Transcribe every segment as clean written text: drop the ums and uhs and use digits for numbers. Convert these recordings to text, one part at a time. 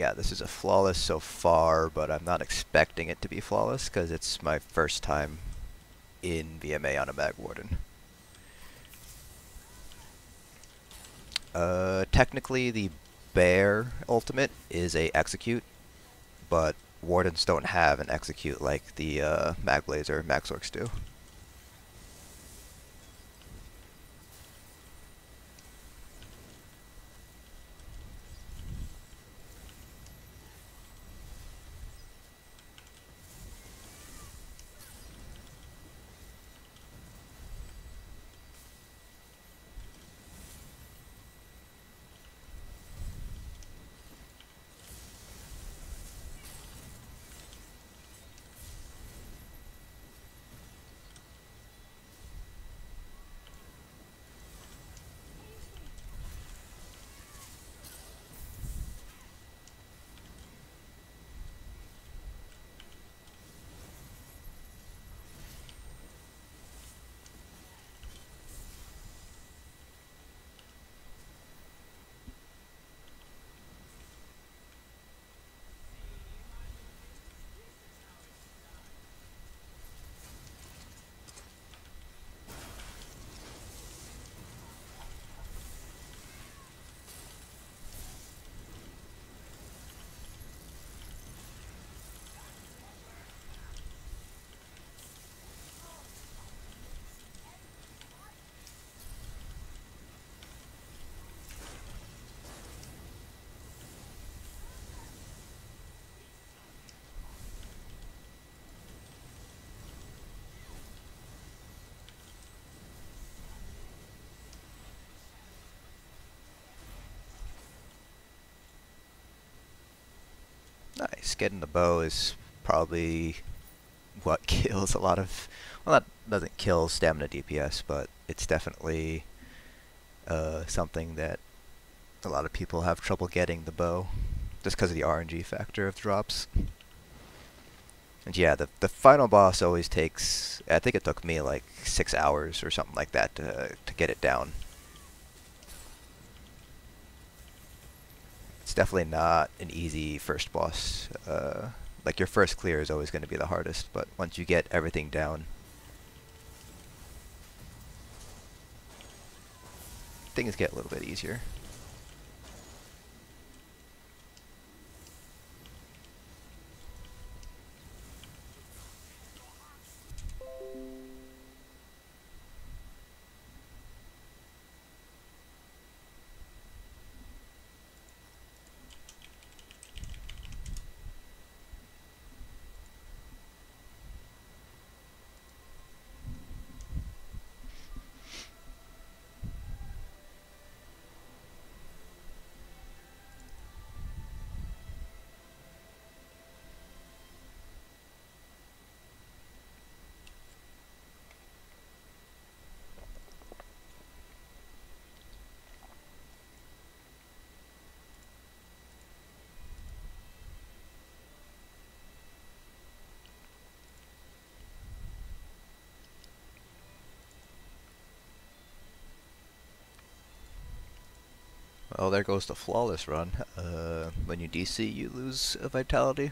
yeah, this is a flawless so far, but I'm not expecting it to be flawless because it's my first time in vMA on a mag warden. Technically the bear ultimate is a execute, but wardens don't have an execute like the mag blazer max orcs do. Nice. Getting the bow is probably what kills a lot of. Well, that doesn't kill stamina DPS, but it's definitely something that a lot of people have trouble getting the bow, just because of the RNG factor of drops. And yeah, the final boss always takes. I think it took me like 6 hours or something like that to get it down. It's definitely not an easy first boss. Like your first clear is always going to be the hardest, but once you get everything down, things get a little bit easier. Well, there goes the flawless run. When you DC, you lose a vitality.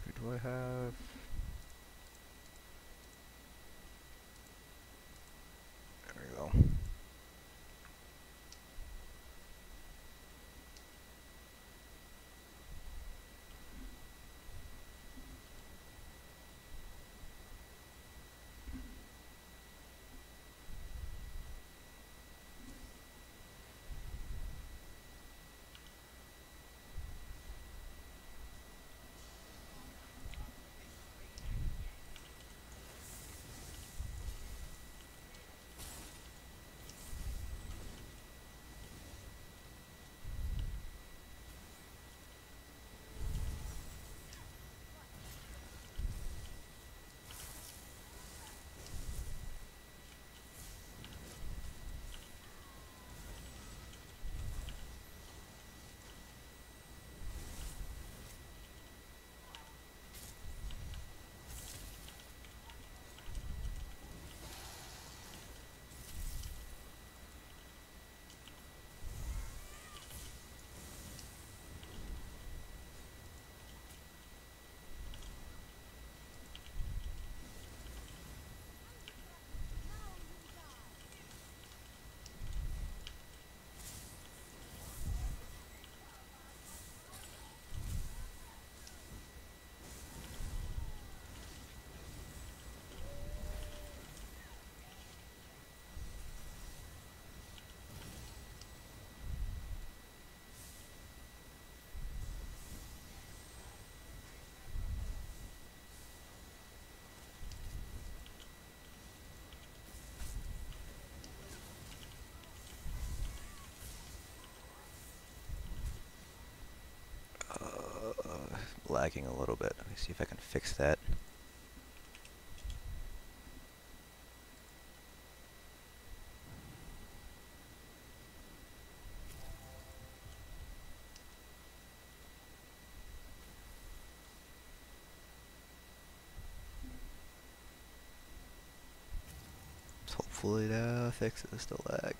Who do I have? There we go. lagging a little bit. Let me see if I can fix that. Hopefully that fixes the lag.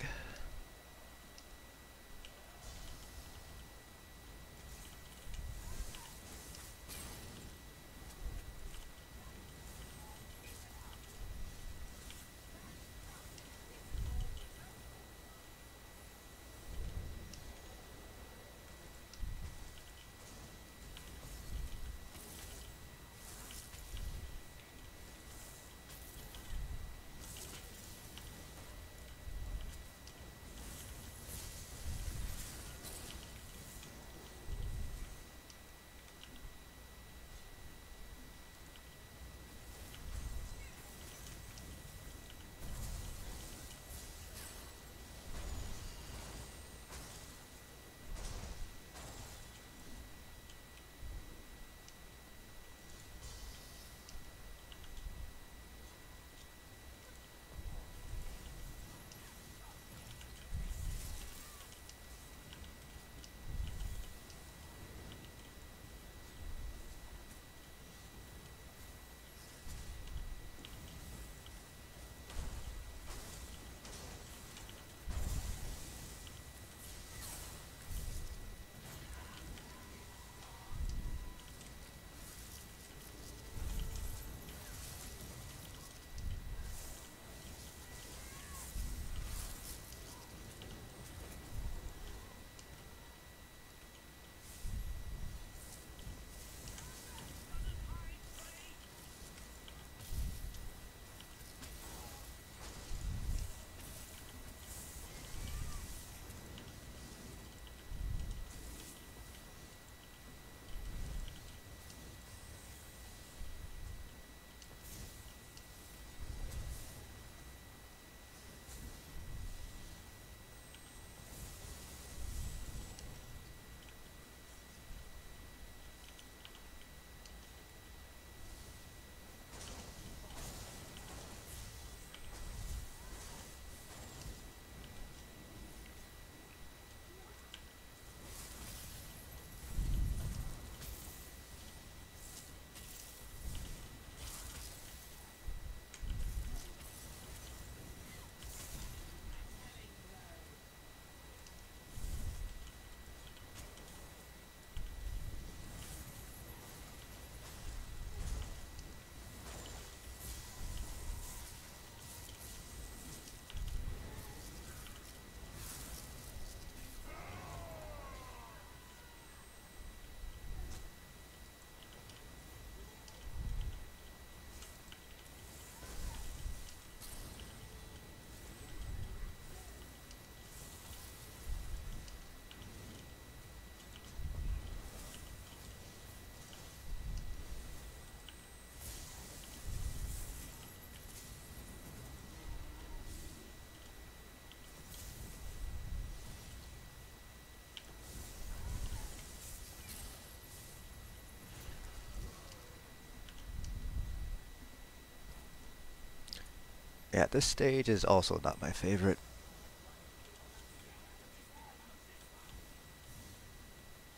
Yeah, this stage is also not my favorite.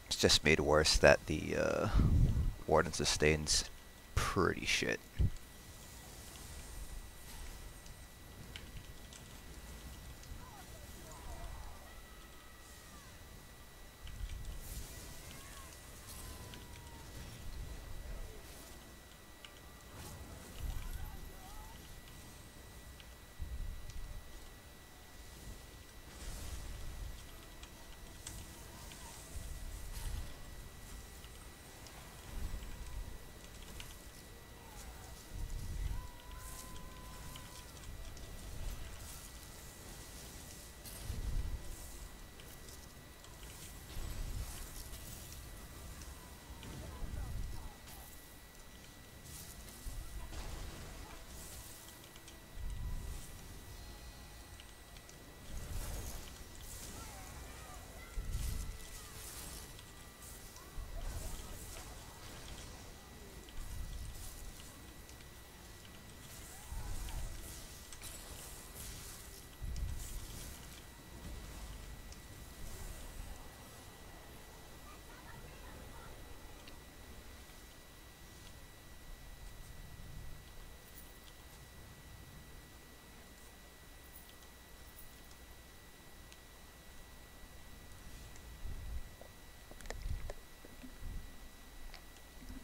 It's just made worse that the warden sustains pretty shit.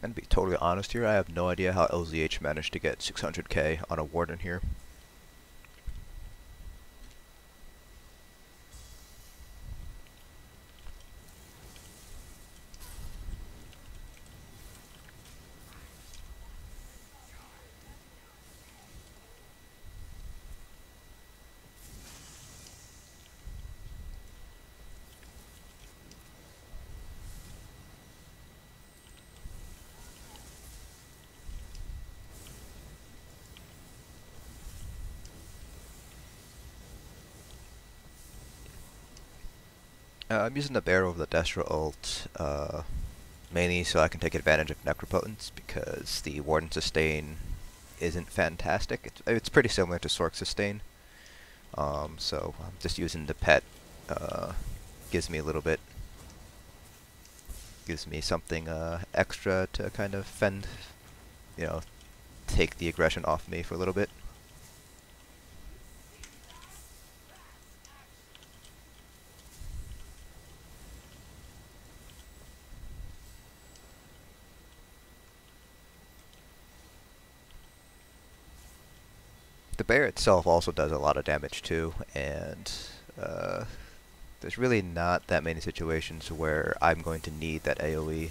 And to be totally honest here, I have no idea how LZH managed to get 600k on a warden here. I'm using the bear over the Destra ult, mainly so I can take advantage of Necropotence, because the Warden Sustain isn't fantastic. It's pretty similar to Sork Sustain, so I'm just using the pet. Gives me a little bit, gives me something extra to kind of fend, you know, take the aggression off me for a little bit. The bear itself also does a lot of damage too, and there's really not that many situations where I'm going to need that AoE.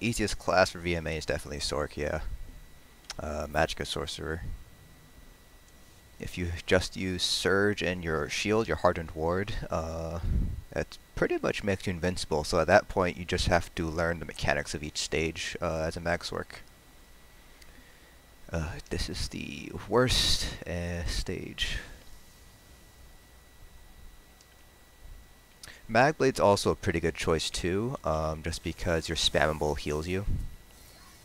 easiest class for vMA is definitely Sorc, yeah. Magicka Sorcerer. If you just use Surge and your shield, your Hardened Ward, that pretty much makes you invincible. So at that point, you just have to learn the mechanics of each stage as a Mag Sorc. This is the worst stage. Magblade's also a pretty good choice too, just because your spammable heals you.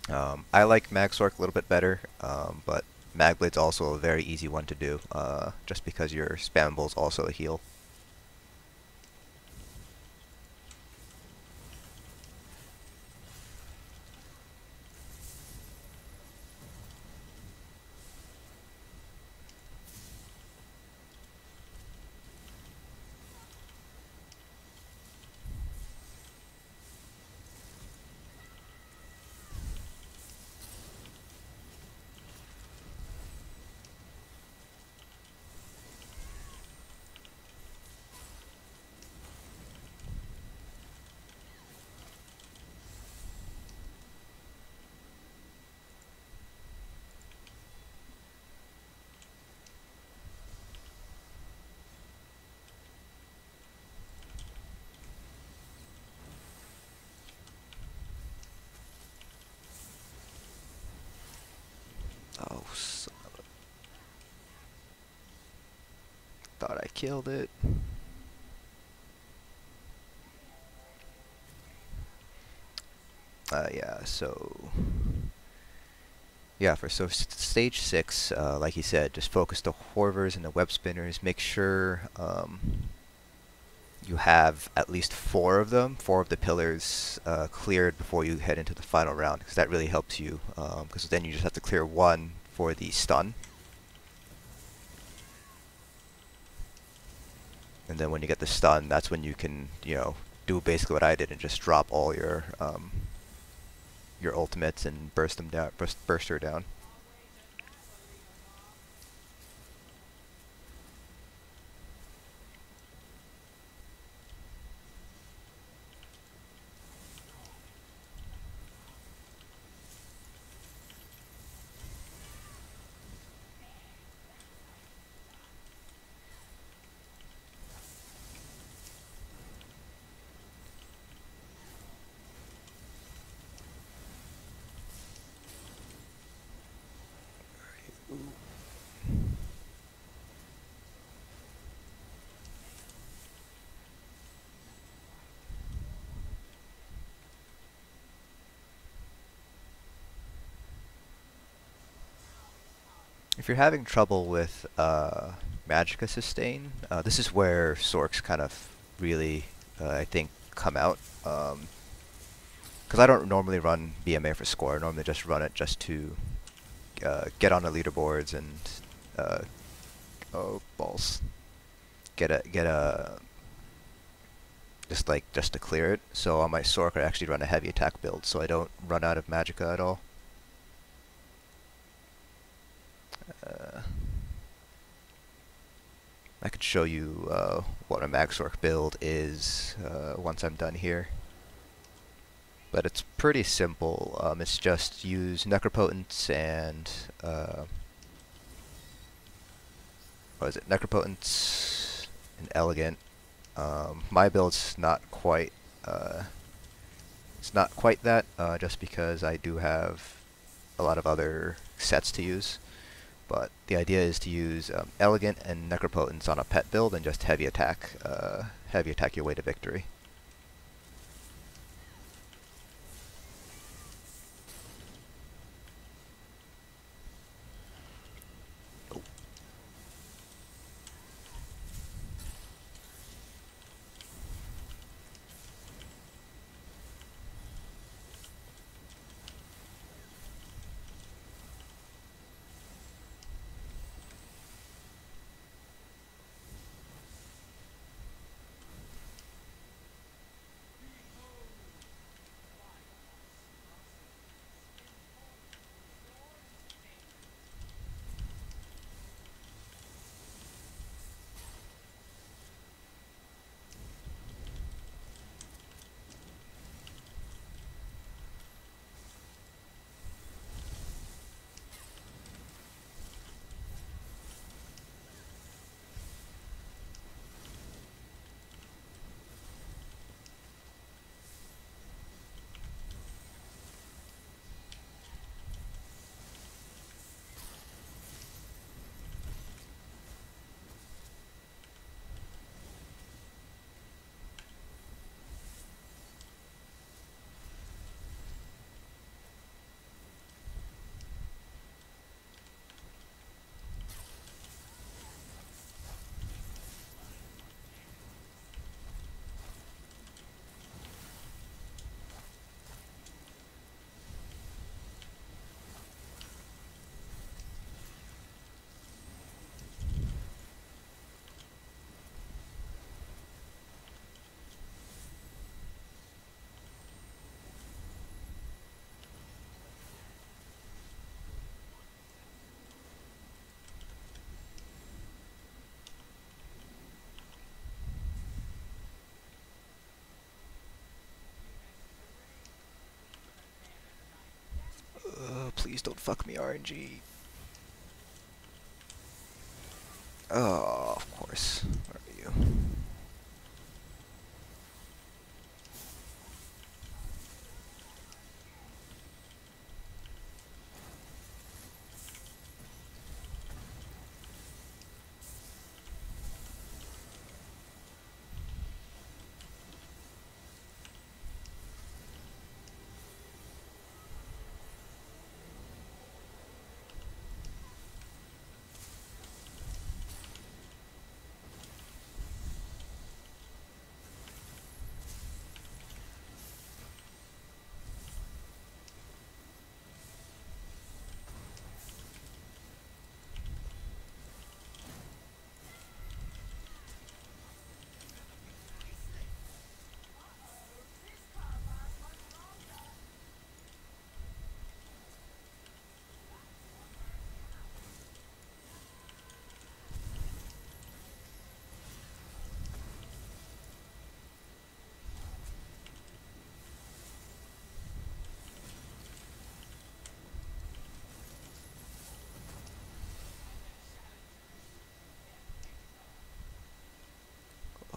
I like Mag Sorc a little bit better, but Magblade's also a very easy one to do, just because your spammable is also a heal. Oh, thought I killed it. Yeah, so... Yeah, for stage 6, like you said, just focus the Horvers and the Web Spinners. Make sure you have at least 4 of them, 4 of the pillars cleared before you head into the final round, because that really helps you, because then you just have to clear 1 for the stun. And then when you get the stun, that's when you can, you know, do basically what I did and just drop all your ultimates and burst them down, burst her down. If you're having trouble with Magicka Sustain, this is where Sorcs kind of really, I think, come out. Because I don't normally run vMA for score. I normally just run it just to get on the leaderboards and oh balls, get a just to clear it. So on my Sorc, I actually run a heavy attack build, so I don't run out of Magicka at all. I could show you what a Mag Sorc build is once I'm done here. But it's pretty simple. It's just use Necropotence and what is it? Necropotence and Elegant. My build's not quite it's not quite that, just because I do have a lot of other sets to use. But the idea is to use Elegant and Necropotence on a pet build and just heavy attack your way to victory. please don't fuck me, RNG. Oh, of course. Where are you?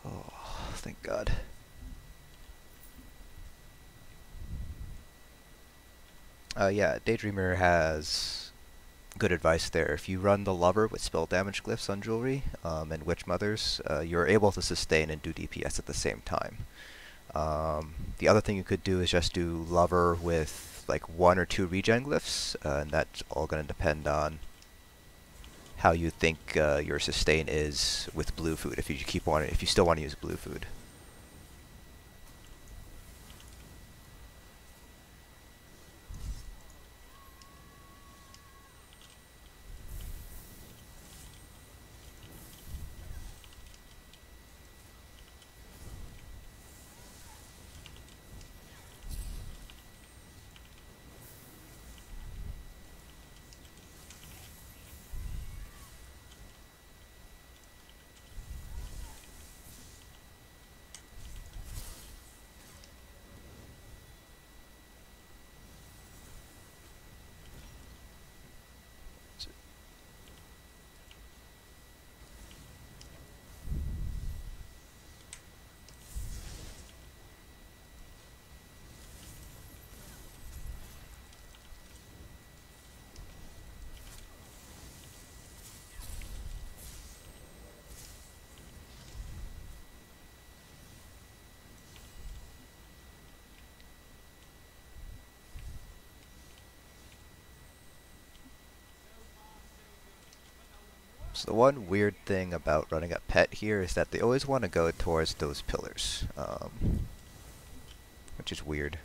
Oh, thank God. Yeah, Daydreamer has good advice there. If you run the Lover with spell damage glyphs on jewelry and Witch Mothers, you're able to sustain and do DPS at the same time. The other thing you could do is just do Lover with like 1 or 2 regen glyphs, and that's all going to depend on how you think your sustain is with blue food. If you still want to use blue food. So the one weird thing about running a pet here is that they always want to go towards those pillars, which is weird.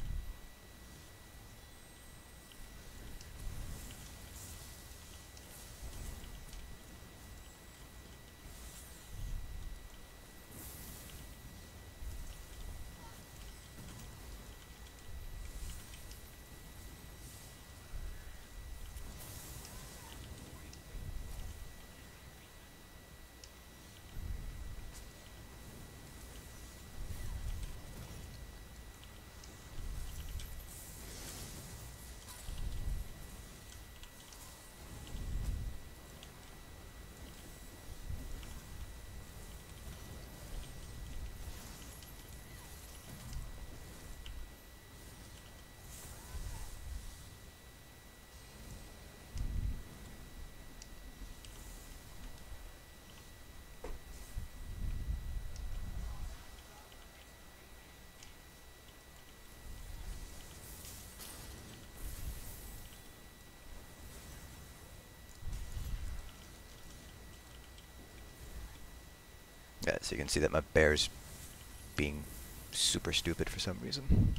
Yeah, so you can see that my bear's being super stupid for some reason.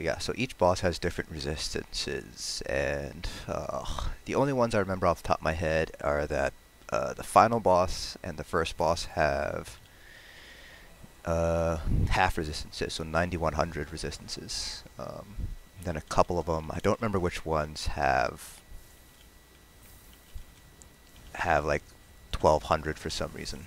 Yeah, so each boss has different resistances, and the only ones I remember off the top of my head are that the final boss and the first boss have half resistances, so 9100 resistances. Then a couple of them, I don't remember which ones have like 1200 for some reason.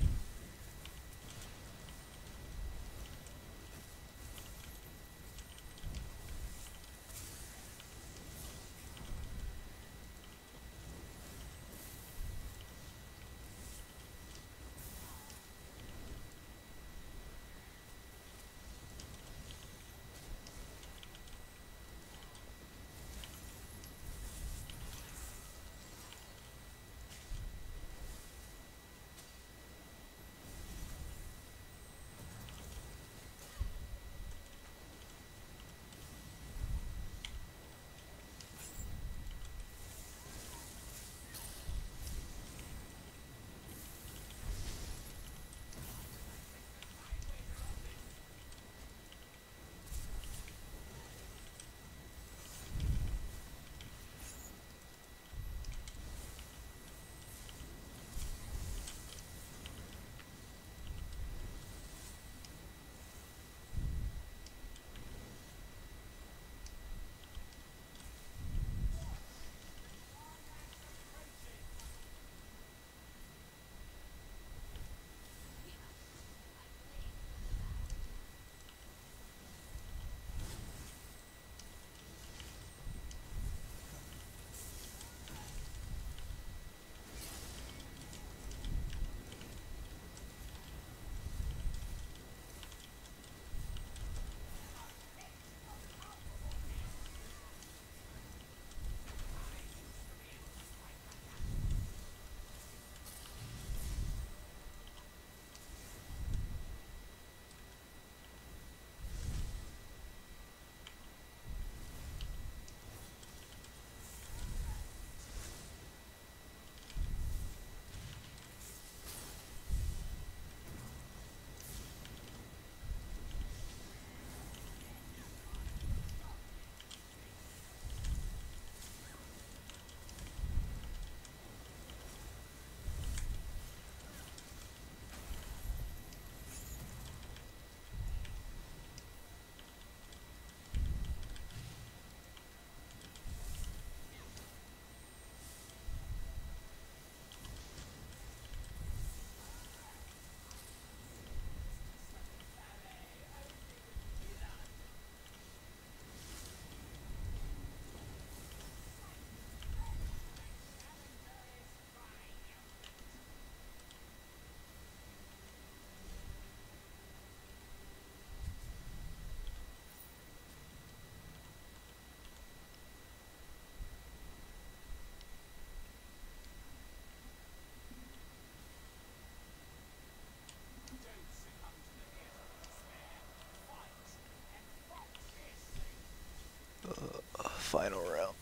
Final round.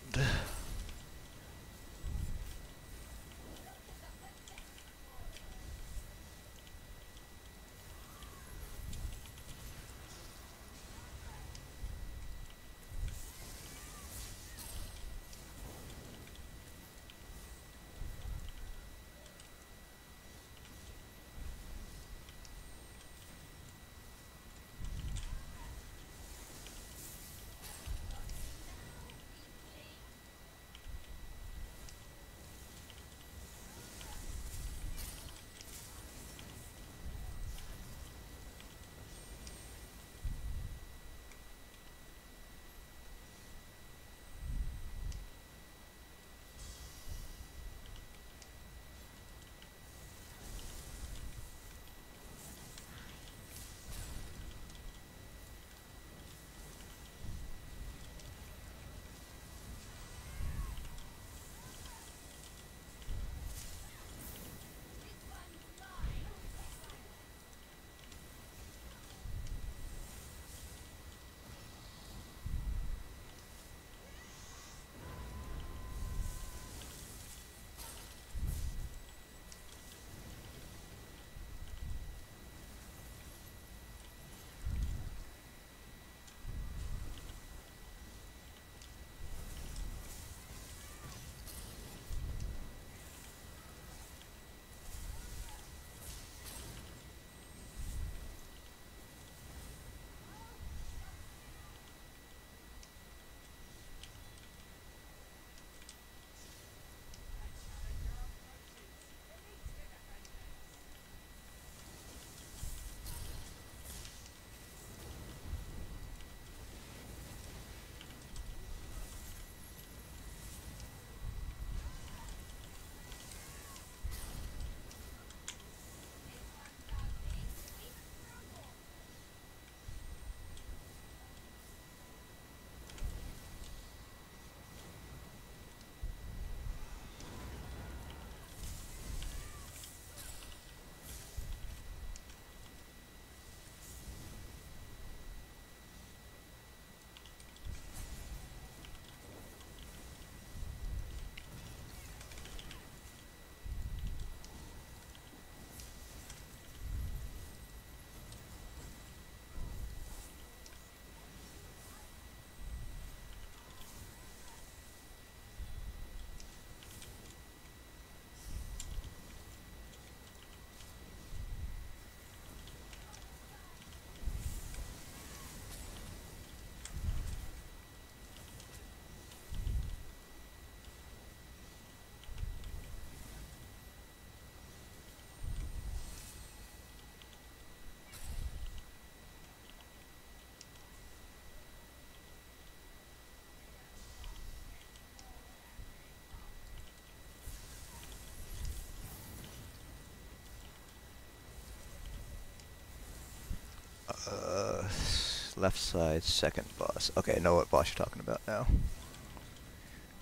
Left side, second boss. Okay, I know what boss you're talking about now.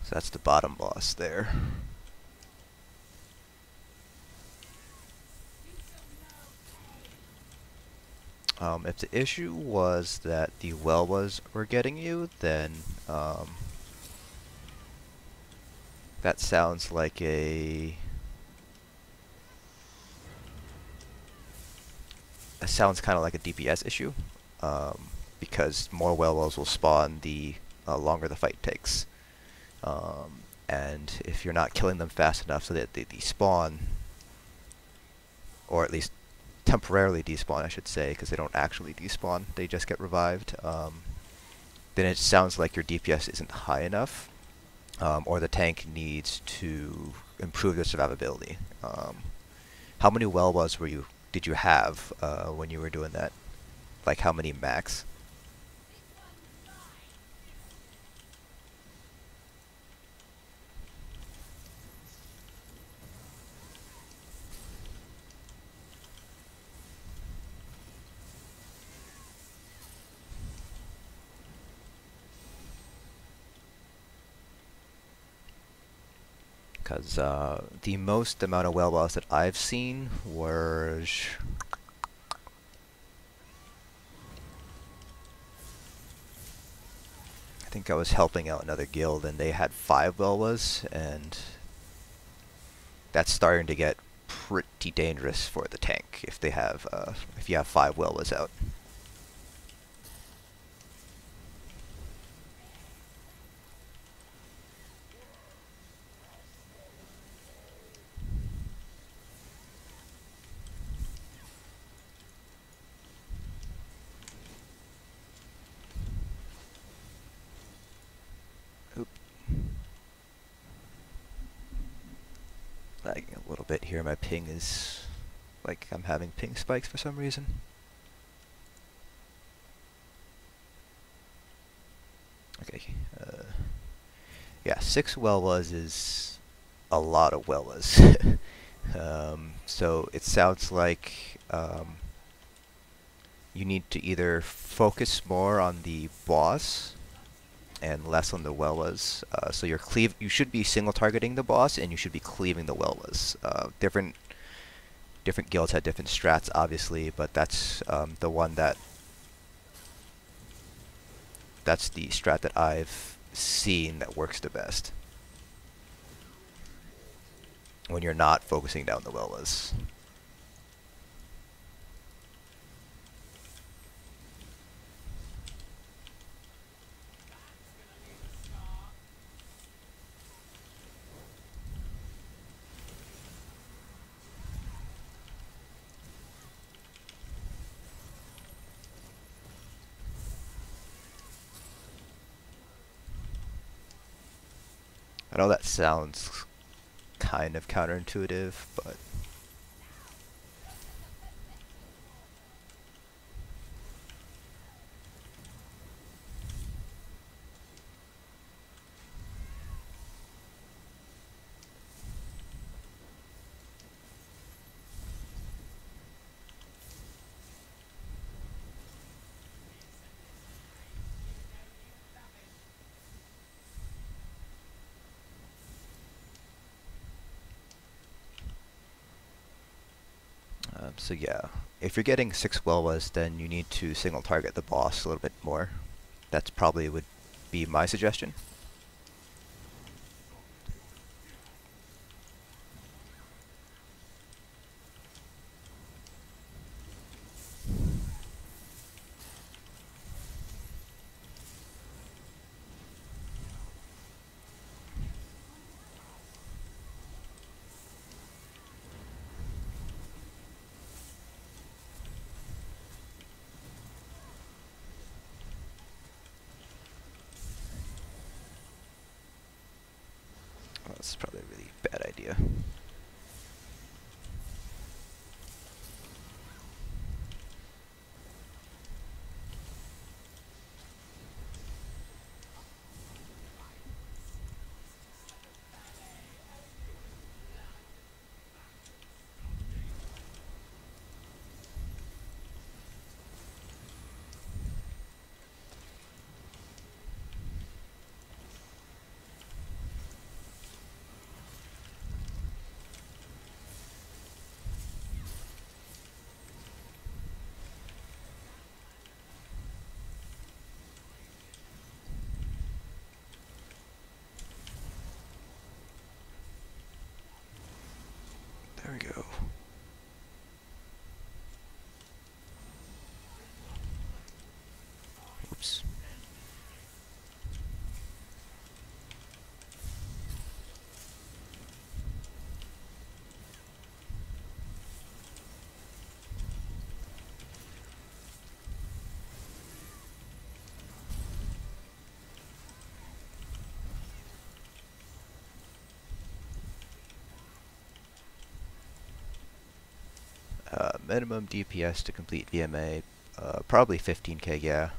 So that's the bottom boss there. If the issue was that the Welwas were getting you, then that sounds like it sounds kind of like a DPS issue, because more Welwas will spawn the longer the fight takes. And if you're not killing them fast enough so that they despawn, or at least temporarily despawn, I should say, because they don't actually despawn, they just get revived, then it sounds like your DPS isn't high enough, or the tank needs to improve their survivability. How many Welwas did you have when you were doing that? Like how many max? Because the most amount of Welwas that I've seen was... I think I was helping out another guild and they had 5 Welwas, and that's starting to get pretty dangerous for the tank if they have if you have 5 Welwas out. Oop. Lagging a little bit here. My ping is like I'm having ping spikes for some reason. Okay. Yeah, 6 Welwas is a lot of Welwas. So it sounds like you need to either focus more on the boss and less on the Welwas. So you should be single targeting the boss, and you should be cleaving the Welwas. Different guilds have different strats, obviously, but that's the one that's the strat that I've seen that works the best when you're not focusing down the Welwas. I know that sounds kind of counterintuitive, but so yeah, if you're getting 6 Welwas, then you need to single target the boss a little bit more. That's probably would be my suggestion. Well, that's probably a really bad idea. Oops. Minimum DPS to complete vMA, probably 15k, yeah.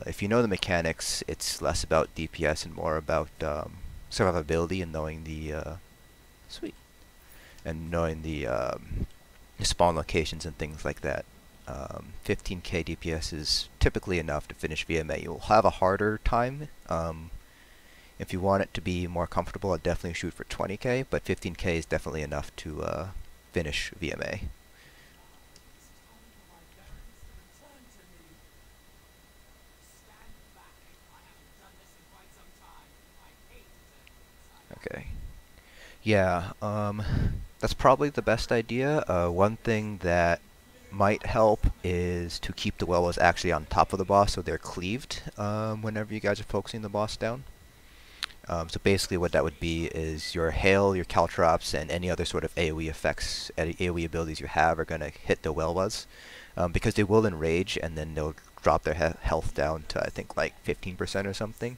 If you know the mechanics, it's less about DPS and more about survivability and knowing the sweet and knowing the spawn locations and things like that. 15k DPS is typically enough to finish vMA. You'll have a harder time. If you want it to be more comfortable, I'd definitely shoot for 20k, but 15k is definitely enough to finish vMA. Okay. Yeah, that's probably the best idea. One thing that might help is to keep the Welwas actually on top of the boss so they're cleaved whenever you guys are focusing the boss down. So basically what that would be is your Hail, your Caltrops, and any other sort of AoE effects, any AoE abilities you have are going to hit the Welwas because they will enrage and then they'll drop their health down to I think like 15% or something.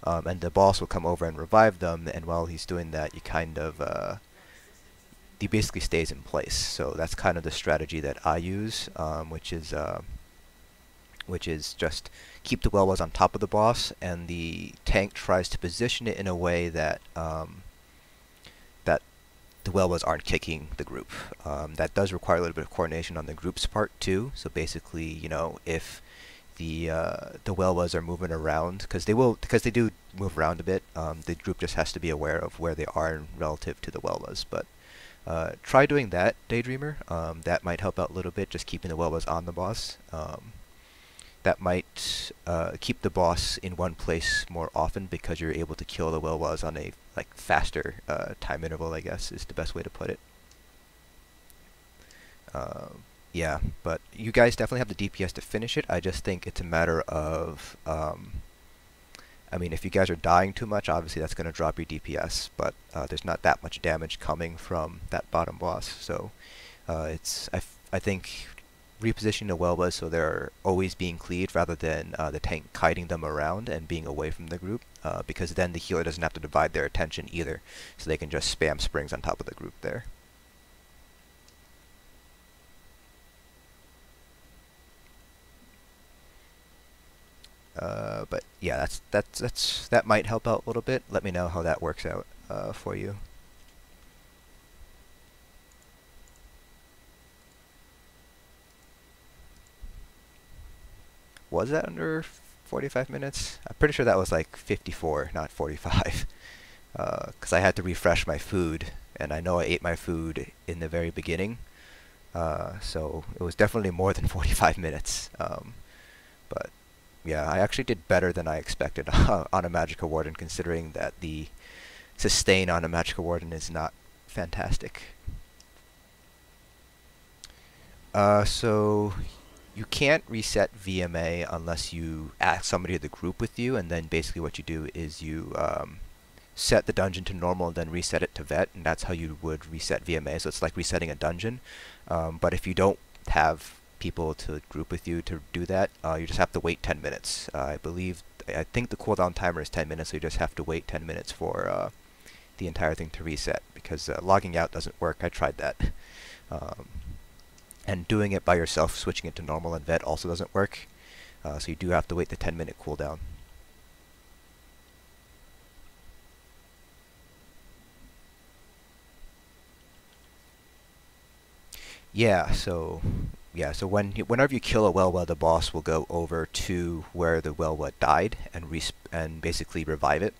And the boss will come over and revive them, and while he's doing that, you kind of he basically stays in place. So that's kind of the strategy that I use, which is just keep the Welwas on top of the boss, and the tank tries to position it in a way that that the Welwas aren't kicking the group. That does require a little bit of coordination on the group's part too. So basically, you know, if the Welwas are moving around, because they do move around a bit. The group just has to be aware of where they are relative to the Welwas. But try doing that, Daydreamer. That might help out a little bit, just keeping the Welwas on the boss. That might keep the boss in one place more often because you're able to kill the Welwas on a faster time interval, I guess is the best way to put it. Yeah, but you guys definitely have the DPS to finish it. I just think it's a matter of, I mean, if you guys are dying too much, obviously that's going to drop your DPS, but there's not that much damage coming from that bottom boss. So I think repositioning the Welwas so they're always being cleaved rather than the tank kiting them around and being away from the group, because then the healer doesn't have to divide their attention either, so they can just spam springs on top of the group there. But yeah, that might help out a little bit. Let me know how that works out for you. Was that under 45 minutes? I'm pretty sure that was like 54, not 45. Because I had to refresh my food, and I know I ate my food in the very beginning. So it was definitely more than 45 minutes. But yeah, I actually did better than I expected on a Magical Warden, considering that the sustain on a Magical Warden is not fantastic. So you can't reset vMA unless you ask somebody of the group with you, and then basically what you do is you set the dungeon to normal and then reset it to vet, and that's how you would reset vMA. So it's like resetting a dungeon. But if you don't have people to group with you to do that, you just have to wait 10 minutes. I think the cooldown timer is 10 minutes, so you just have to wait 10 minutes for the entire thing to reset, because logging out doesn't work. I tried that. And doing it by yourself, switching it to normal and vet, also doesn't work. So you do have to wait the 10-minute cooldown. Yeah, so whenever you kill a Welwa, the boss will go over to where the Welwa died and basically revive it.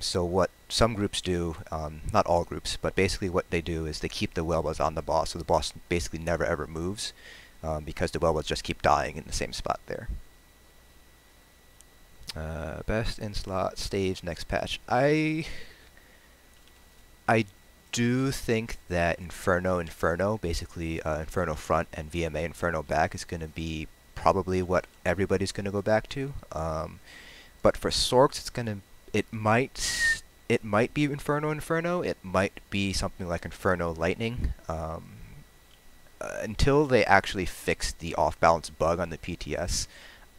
So what some groups do, not all groups, but basically what they do is they keep the Welwas on the boss, so the boss basically never ever moves, because the Welwas just keep dying in the same spot there. Best in slot stage next patch. I do think that Inferno, basically Inferno front and vMA Inferno back, is going to be probably what everybody's going to go back to. But for Sorks, it might be Inferno. It might be something like Inferno Lightning. Until they actually fix the off-balance bug on the PTS,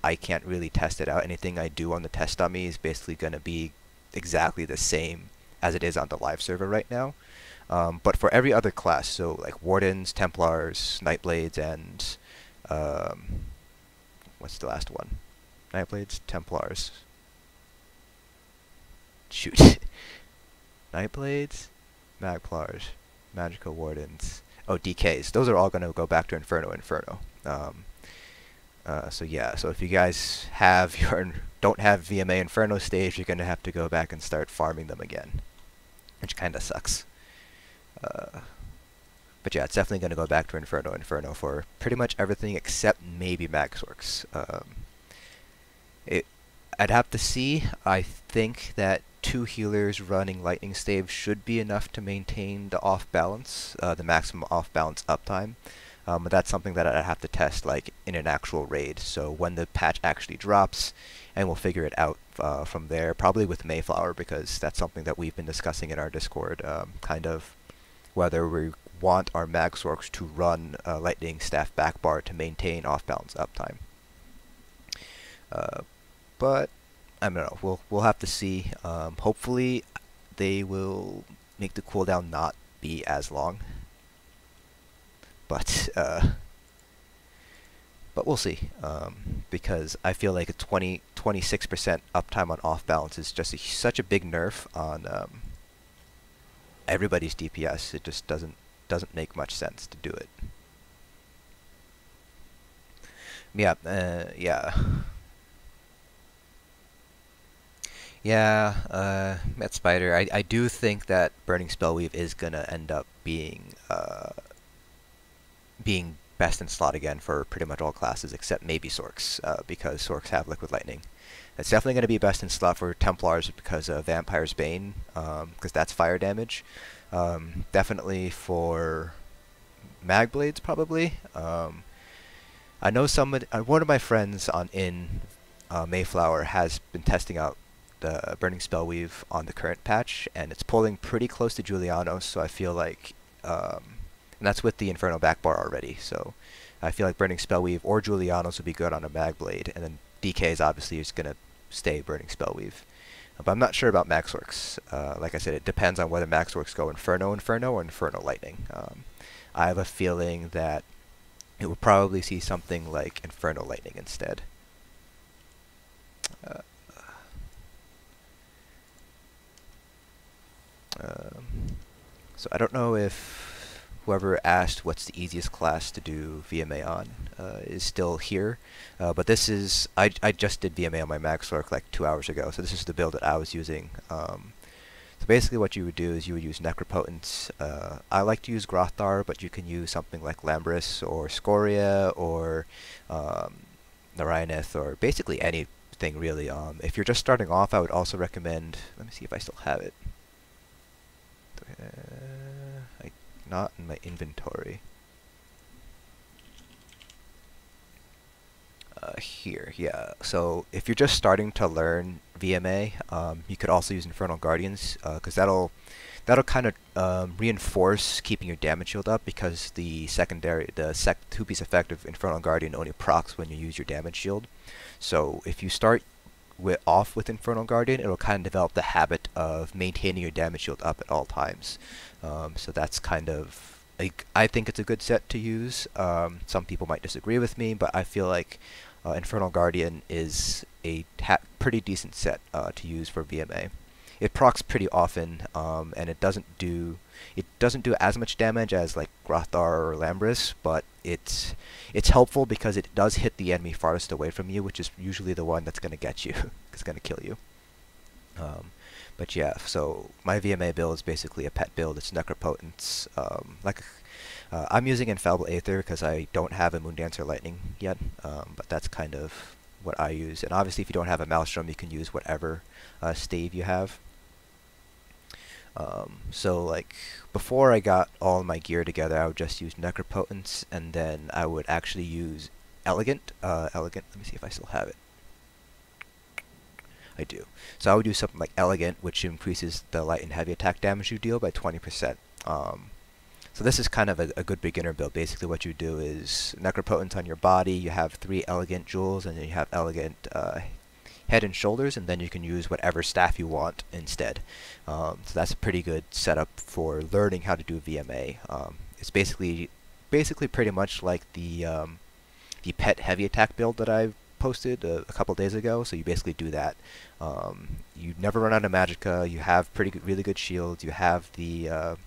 I can't really test it out. Anything I do on the test dummy is basically going to be exactly the same as it is on the live server right now. But for every other class, so like Wardens, Templars, Nightblades, and what's the last one? Nightblades, Templars. Shoot. Nightblades, Magplars, Magical Wardens. Oh, DKs. Those are all going to go back to Inferno. So yeah, so if you guys don't have VMA Inferno stage, you're going to have to go back and start farming them again, which kind of sucks. But yeah, it's definitely going to go back to Inferno for pretty much everything except maybe Magsorks. I'd have to see. I think that 2 healers running Lightning Stave should be enough to maintain the off-balance, the maximum off-balance uptime. But that's something that I'd have to test like in an actual raid. So when the patch actually drops, and we'll figure it out from there, probably with Mayflower, because that's something that we've been discussing in our Discord, kind of whether we want our Magsorks to run Lightning Staff backbar to maintain off-balance uptime. But I don't know. We'll have to see. Hopefully, they will make the cooldown not be as long. But we'll see. Because I feel like a 26% uptime on off balance is just such a big nerf on everybody's DPS. It just doesn't make much sense to do it. Yeah. Yeah, Met Spider, I do think that Burning Spellweave is gonna end up being best in slot again for pretty much all classes except maybe Sorks, because Sorks have Liquid Lightning. It's definitely gonna be best in slot for Templars because of Vampire's Bane, because that's fire damage. Definitely for Magblades probably. I know one of my friends in Mayflower has been testing out the Burning Spellweave on the current patch, and it's pulling pretty close to Julianos, so I feel like, and that's with the Inferno backbar already, so I feel like Burning Spellweave or Julianos would be good on a Magblade, and then DK is obviously just going to stay Burning Spellweave. But I'm not sure about Magsorks. Like I said, it depends on whether Magsorks go Inferno or Inferno Lightning. I have a feeling that it will probably see something like Inferno Lightning instead. So I don't know if whoever asked what's the easiest class to do VMA on is still here, but this is, I just did VMA on my Magsork like 2 hours ago, so this is the build that I was using. So basically what you would do is you would use Necropotence. I like to use Grothar, but you can use something like Lambris or Scoria or Narayaneth, or basically anything really. If you're just starting off, I would also recommend, let me see if I still have it. Not in my inventory. Here, yeah. So if you're just starting to learn VMA, you could also use Infernal Guardians, because that'll kind of reinforce keeping your damage shield up, because the two-piece effect of Infernal Guardian only procs when you use your damage shield. So if you start off with Infernal Guardian, it'll kind of develop the habit of maintaining your damage shield up at all times. So that's kind of, I think it's a good set to use. Some people might disagree with me, but I feel like Infernal Guardian is a pretty decent set to use for VMA. It procs pretty often, and it doesn't do as much damage as like Grothar or Lambris, but it's helpful because it does hit the enemy farthest away from you, which is usually the one that's going to get you. It's going to kill you. But yeah, so my VMA build is basically a pet build. It's Necropotence. I'm using Infallible Aether because I don't have a Moondancer Lightning yet, but that's kind of what I use. And obviously if you don't have a Maelstrom, you can use whatever stave you have. So like before I got all my gear together, I would just use Necropotence, and then I would actually use elegant. Elegant. Let me see if I still have it. I do. So I would do something like elegant, which increases the light and heavy attack damage you deal by 20%. So this is kind of a good beginner build. Basically what you do is necropotent on your body, you have 3 elegant jewels, and then you have elegant head and shoulders, and then you can use whatever staff you want instead. So that's a pretty good setup for learning how to do VMA. It's basically pretty much like the pet heavy attack build that I posted a couple days ago. So you basically do that. You never run out of magicka. You have really good shields. You have the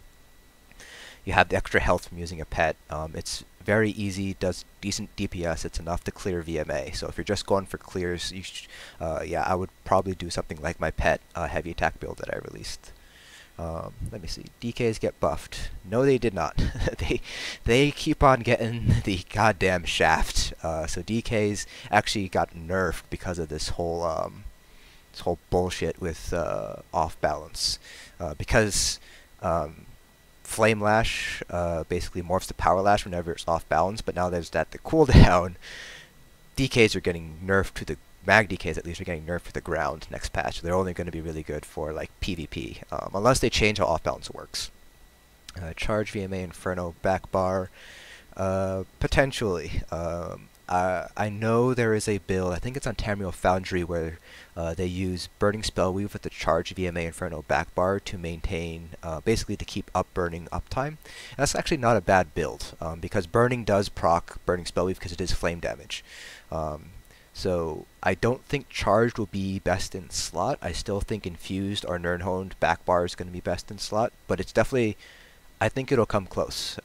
extra health from using a pet. It's very easy, does decent DPS. It's enough to clear VMA. So if you're just going for clears, yeah, I would probably do something like my pet heavy attack build that I released. Let me see. DKs get buffed. No, they did not. they keep on getting the goddamn shaft. So DKs actually got nerfed because of this whole bullshit with off balance. Because Flame Lash basically morphs to Power Lash whenever it's off balance, but now there's the cooldown. DKs are getting nerfed to the mag DKs, at least, are getting nerfed to the ground next patch. They're only going to be really good for like PvP, unless they change how off balance works. Charge VMA Inferno back bar, potentially. I know there is a build, I think it's on Tamriel Foundry, where they use Burning Spellweave with the Charge VMA Inferno back bar to maintain, basically to keep up burning uptime. And that's actually not a bad build, because burning does proc Burning Spellweave because it is flame damage. So I don't think Charged will be best in slot. I still think Infused or Nirnhoned back bar is going to be best in slot, but it's definitely, I think it'll come close.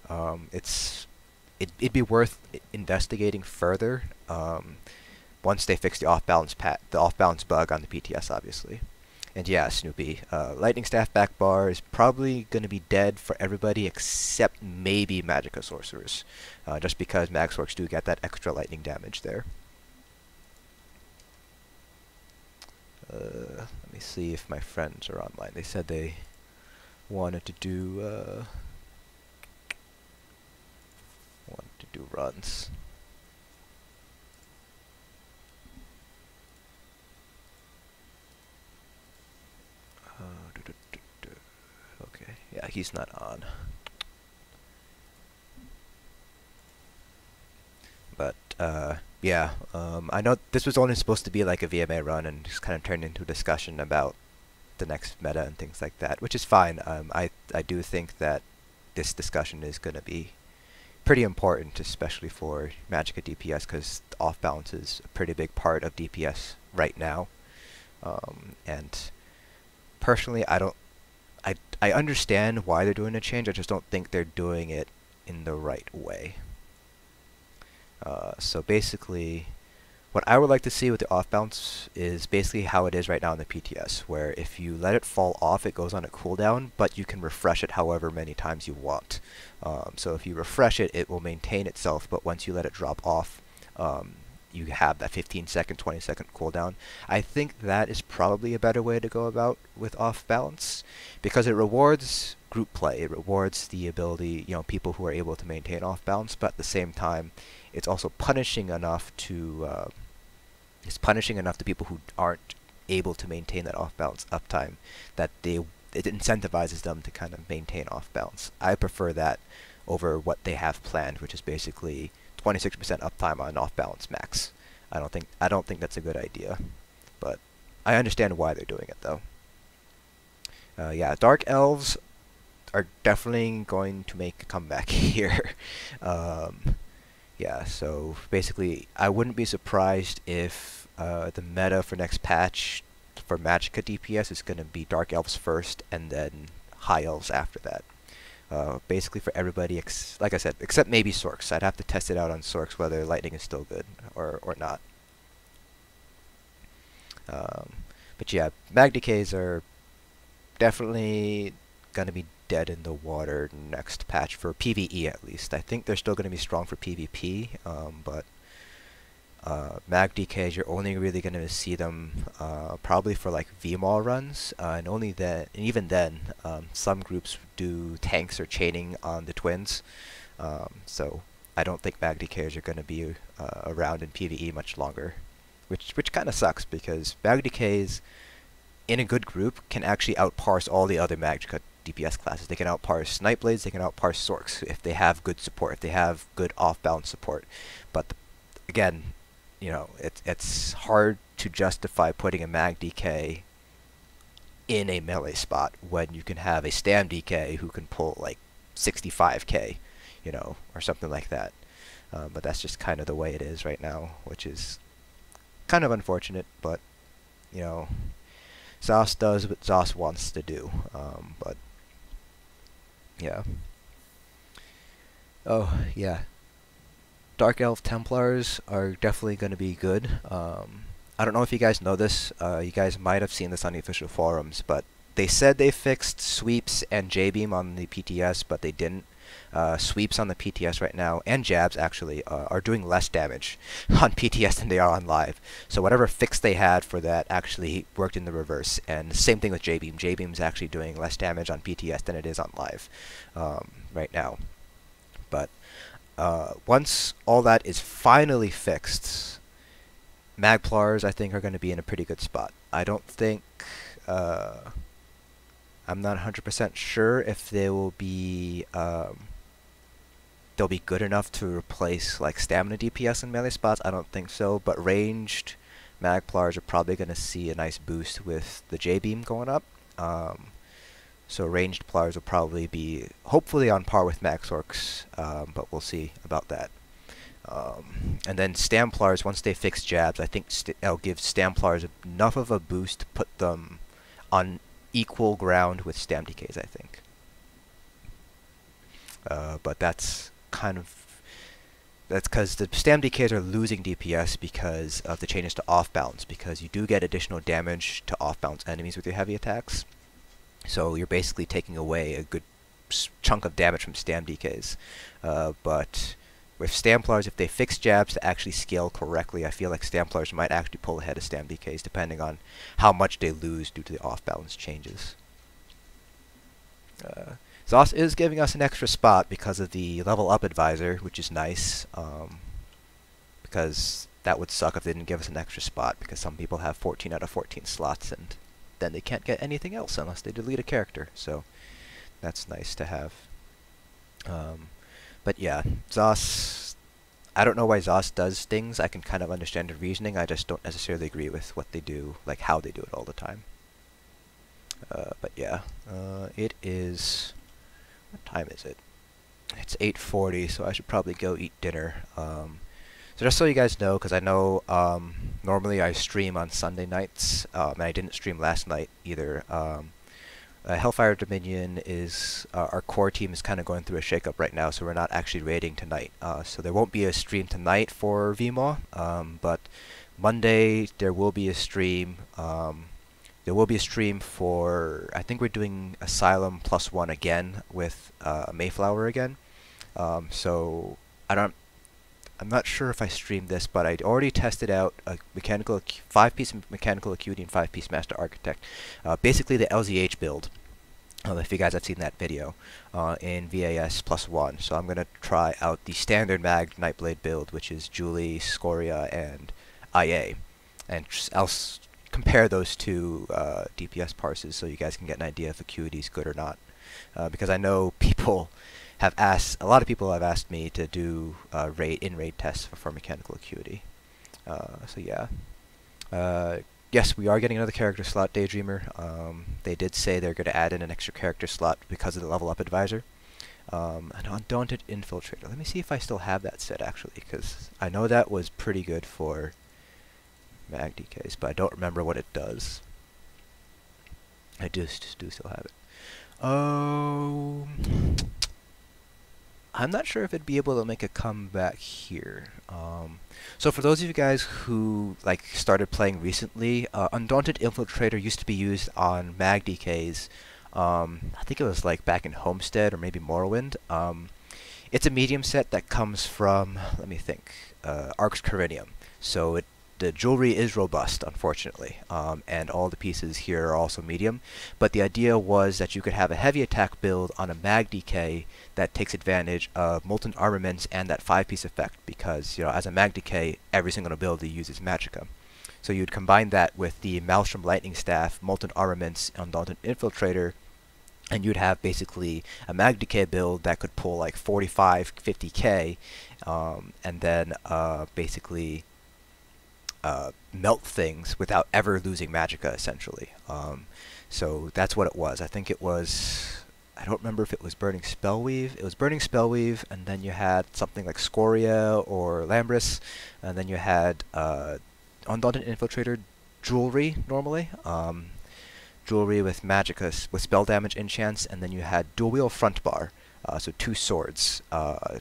It'd be worth investigating further once they fix the off-balance bug on the PTS, obviously. And yeah, Snoopy, Lightning Staff back bar is probably going to be dead for everybody except maybe Magicka Sorcerers, just because Magsorcs do get that extra lightning damage there. Let me see if my friends are online. They said they wanted to do runs. Okay, yeah, he's not on. But yeah, I know this was only supposed to be like a VMA run and just kind of turned into a discussion about the next meta and things like that, which is fine. I do think that this discussion is going to be pretty important, especially for Magicka DPS, because off balance is a pretty big part of DPS right now. And personally, I understand why they're doing a change. I just don't think they're doing it in the right way. So basically, what I would like to see with the off balance is basically how it is right now in the PTS, where if you let it fall off, it goes on a cooldown, but you can refresh it however many times you want. So if you refresh it, it will maintain itself, but once you let it drop off, you have that 15-second, 20-second cooldown. I think that is probably a better way to go about with off balance, because it rewards group play. It rewards the ability, people who are able to maintain off balance, but at the same time, it's also punishing enough to the people who aren't able to maintain that off balance uptime, that it incentivizes them to kind of maintain off balance. I prefer that over what they have planned, which is basically 26% uptime on off balance max. I don't think that's a good idea, but I understand why they're doing it though. Yeah, Dark Elves are definitely going to make a comeback here. Yeah, so basically, I wouldn't be surprised if the meta for next patch for Magicka DPS is going to be Dark Elves first, and then High Elves after that. Basically for everybody, like I said, except maybe Sorcs. I'd have to test it out on Sorcs whether Lightning is still good or not. But yeah, Mag DKs are definitely going to be dead in the water next patch, for PvE at least. I think they're still going to be strong for PvP, but Mag DKs, you're only really going to see them probably for like vMA runs, and only then, and even then, some groups do tanks or chaining on the twins. So I don't think mag decays are going to be around in PvE much longer, which kind of sucks because mag decays in a good group can actually outparse all the other magic DPS classes. They can outparse Nightblades, they can outparse Sorks if they have good support, if they have good off-balance support. But again, you know, it's hard to justify putting a mag DK in a melee spot when you can have a Stam DK who can pull like 65k, you know, or something like that. But that's just kind of the way it is right now, which is kind of unfortunate, but, you know, ZOS does what ZOS wants to do, but yeah. Oh, yeah. Dark Elf Templars are definitely going to be good. I don't know if you guys know this. You guys might have seen this on the official forums, but they said they fixed sweeps and J-beam on the PTS, but they didn't. Sweeps on the PTS right now, and jabs actually, are doing less damage on PTS than they are on live. So whatever fix they had for that actually worked in the reverse. And same thing with J-beam. J-beam is actually doing less damage on PTS than it is on live right now. But once all that is finally fixed, Magplars I think are going to be in a pretty good spot. I don't think I'm not 100% sure if they will be they'll be good enough to replace like stamina DPS in melee spots. I don't think so, but ranged Magplars are probably going to see a nice boost with the J-beam going up. So ranged Plars will probably be hopefully on par with Max Orcs, but we'll see about that. And then Stamplars, once they fix jabs, I think it'll give Stamplars enough of a boost to put them on equal ground with Stam DKs, I think. But that's because the Stam DKs are losing DPS because of the changes to off-balance, because you do get additional damage to off-balance enemies with your heavy attacks. So you're basically taking away a good chunk of damage from Stam DKs. But with Stamplars, if they fix jabs to actually scale correctly, I feel like Stamplars might actually pull ahead of Stam DKs depending on how much they lose due to the off-balance changes. ZOS is giving us an extra spot because of the level up advisor, which is nice, because that would suck if they didn't give us an extra spot, because some people have 14 out of 14 slots and then they can't get anything else unless they delete a character, so that's nice to have. But yeah, ZOS, I don't know why ZOS does things. I can kind of understand the reasoning, I just don't necessarily agree with what they do, like how they do it all the time. But yeah, it is, what time is it? It's 8:40, so I should probably go eat dinner. So just so you guys know, because I know normally I stream on Sunday nights, and I didn't stream last night either. Hellfire Dominion is, our core team is kind of going through a shakeup right now, so we're not actually raiding tonight. So there won't be a stream tonight for vMA, but Monday there will be a stream. There will be a stream for, I think we're doing Asylum +1 again with Mayflower again. So I'm not sure if I streamed this, but I'd already tested out a 5-piece Mechanical Acuity and 5-piece Master Architect. Basically the LZH build, if you guys have seen that video, in VAS +1. So I'm going to try out the standard Mag Nightblade build, which is Julie, Scoria, and IA. And I'll compare those two DPS parses so you guys can get an idea if Acuity is good or not. Because I know a lot of people have asked me to do in-raid tests for Mechanical Acuity. So yeah. Yes, we are getting another character slot, Daydreamer. They did say they're going to add in an extra character slot because of the level up advisor. An Undaunted Infiltrator. Let me see if I still have that set actually, because I know that was pretty good for Mag DKs, but I don't remember what it does. I do still have it. Oh, I'm not sure if it'd be able to make a comeback here. So for those of you guys who started playing recently, Undaunted Infiltrator used to be used on Mag DKs. I think it was back in Homestead or maybe Morrowind. It's a medium set that comes from, let me think, Arx Corinium. So it the jewelry is robust, unfortunately, and all the pieces here are also medium. But the idea was that you could have a heavy attack build on a mag decay that takes advantage of molten armaments and that 5-piece effect, because as a mag decay, every single ability uses magicka. So you'd combine that with the Maelstrom Lightning Staff, molten armaments, Undaunted Infiltrator, and you'd have basically a mag decay build that could pull like 45, 50k, and then basically melt things without ever losing magicka, essentially. So that's what it was. I think it was, I don't remember if it was Burning Spellweave. It was Burning Spellweave, and then you had something like Scoria or Lambris, and then you had Undaunted Infiltrator jewelry normally. Jewelry with magicka, with spell damage enchants, and then you had dual wheel front bar, so 2 swords,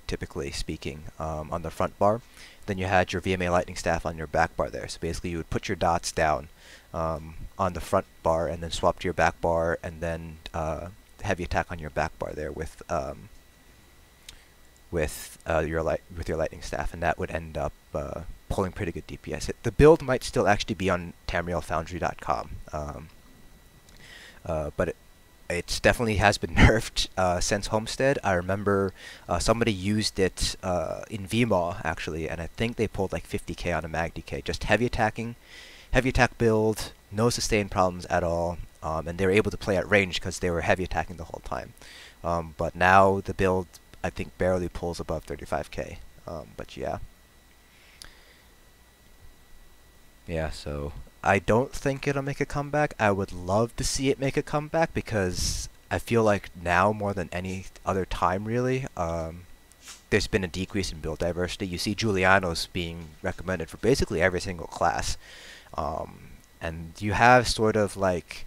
typically speaking, on the front bar. Then you had your vMA lightning staff on your back bar there. So basically you would put your dots down on the front bar and then swap to your back bar, and then heavy attack on your back bar there with your lightning staff, and that would end up pulling pretty good DPS. The build might still actually be on TamrielFoundry.com. But it definitely has been nerfed since Homestead. I remember somebody used it in vMA, actually, and I think they pulled like 50k on a mag DK. Just heavy attack build, no sustain problems at all, and they were able to play at range because they were heavy attacking the whole time. But now the build, I think, barely pulls above 35k. But yeah. Yeah, so I don't think it'll make a comeback. I would love to see it make a comeback, because I feel like now more than any other time really, there's been a decrease in build diversity. You see Julianos being recommended for basically every single class, and you have sort of like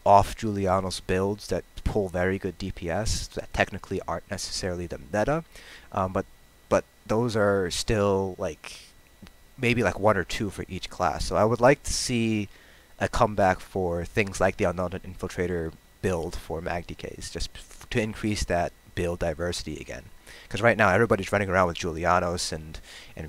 off Julianos builds that pull very good DPS that technically aren't necessarily the meta, but those are still like maybe like 1 or 2 for each class. So I would like to see a comeback for things like the Undaunted Infiltrator build for mag DKs, just to increase that build diversity again. Because right now everybody's running around with Julianos and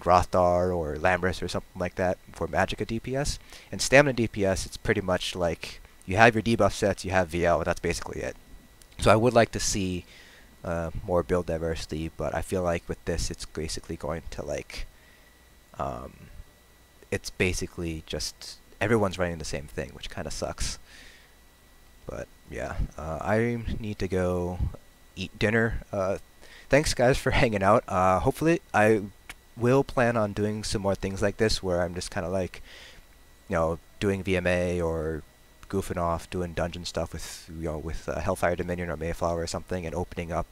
Grothar or Lambris or something like that for magicka DPS. And stamina DPS, it's pretty much like you have your debuff sets, you have VL, and that's basically it. So I would like to see more build diversity, but I feel like with this it's basically going to like it's basically just everyone's running the same thing, which kind of sucks. But yeah, I need to go eat dinner. Thanks guys for hanging out. Hopefully I will plan on doing some more things like this where I'm just kind of like, doing vMA or goofing off, doing dungeon stuff with Hellfire Dominion or Mayflower or something, and opening up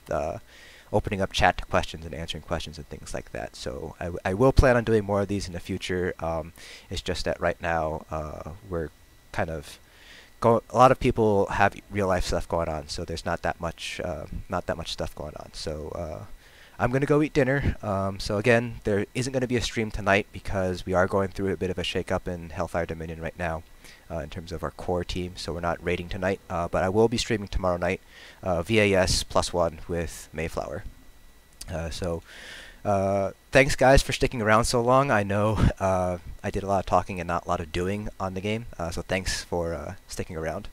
chat to questions and answering questions and things like that. So I will plan on doing more of these in the future. It's just that right now we're kind of a lot of people have real life stuff going on, so there's not that much stuff going on. So I'm gonna go eat dinner. So again, there isn't gonna be a stream tonight because we are going through a bit of a shake-up in Hellfire Dominion right now. In terms of our core team, so we're not raiding tonight, but I will be streaming tomorrow night, VAS +1 with Mayflower. So thanks guys for sticking around so long. I know I did a lot of talking and not a lot of doing on the game, so thanks for sticking around.